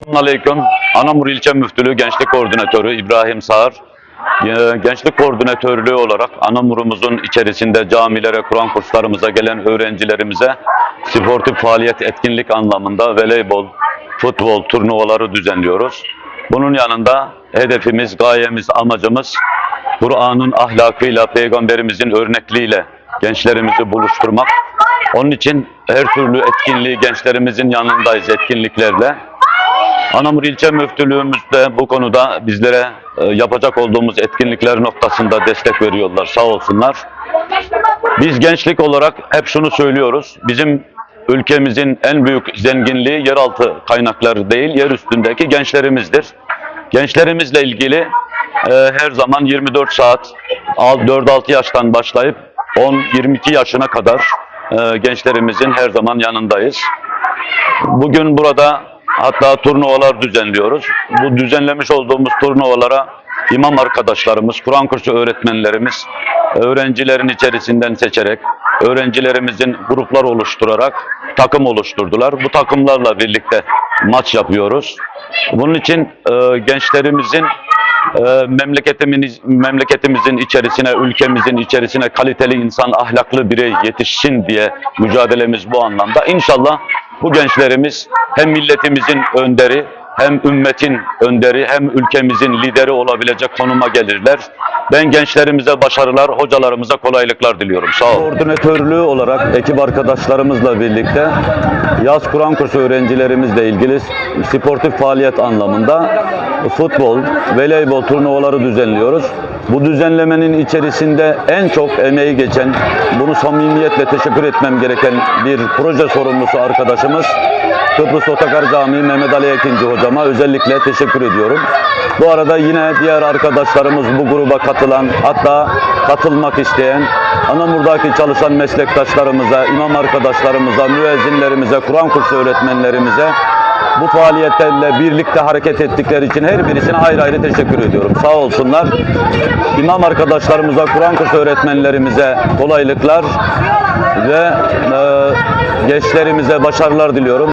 Aleyküm. Anamur İlçe Müftülüğü Gençlik Koordinatörü İbrahim Sağır. Gençlik Koordinatörlüğü olarak Anamur'umuzun içerisinde camilere, Kur'an kurslarımıza gelen öğrencilerimize sportif faaliyet etkinlik anlamında voleybol, futbol turnuvaları düzenliyoruz. Bunun yanında hedefimiz, gayemiz, amacımız Kur'an'ın ahlakıyla, Peygamberimizin örnekliğiyle gençlerimizi buluşturmak. Onun için her türlü etkinliği gençlerimizin yanındayız etkinliklerle. Anamur İlçe Müftülüğümüz de bu konuda bizlere yapacak olduğumuz etkinlikler noktasında destek veriyorlar, sağ olsunlar. Biz gençlik olarak hep şunu söylüyoruz, bizim ülkemizin en büyük zenginliği yeraltı kaynakları değil, yer üstündeki gençlerimizdir. Gençlerimizle ilgili her zaman 24 saat 4-6 yaştan başlayıp 10-22 yaşına kadar gençlerimizin her zaman yanındayız. Bugün burada hatta turnuvalar düzenliyoruz. Bu düzenlemiş olduğumuz turnuvalara imam arkadaşlarımız, Kur'an kursu öğretmenlerimiz, öğrencilerin içerisinden seçerek, öğrencilerimizin gruplar oluşturarak takım oluşturdular. Bu takımlarla birlikte maç yapıyoruz. Bunun için gençlerimizin memleketimizin içerisine, ülkemizin içerisine kaliteli insan, ahlaklı birey yetişsin diye mücadelemiz bu anlamda. İnşallah bu gençlerimiz hem milletimizin önderi, hem ümmetin önderi, hem ülkemizin lideri olabilecek konuma gelirler. Ben gençlerimize başarılar, hocalarımıza kolaylıklar diliyorum. Sağ olun. Koordinatörlüğü olarak ekip arkadaşlarımızla birlikte yaz Kur'an kursu öğrencilerimizle ilgili sportif faaliyet anlamında futbol, voleybol turnuvaları düzenliyoruz. Bu düzenlemenin içerisinde en çok emeği geçen, bunu samimiyetle teşekkür etmem gereken bir proje sorumlusu arkadaşımız Kıbrıs Otakar Camii Mehmet Ali Ekinci hocama özellikle teşekkür ediyorum. Bu arada yine diğer arkadaşlarımız bu gruba katılan, hatta katılmak isteyen, Anamur'daki çalışan meslektaşlarımıza, imam arkadaşlarımıza, müezzinlerimize, Kur'an kursu öğretmenlerimize bu faaliyetlerle birlikte hareket ettikleri için her birisine ayrı ayrı teşekkür ediyorum. Sağ olsunlar. İmam arkadaşlarımıza, Kur'an kursu öğretmenlerimize kolaylıklar ve gençlerimize başarılar diliyorum.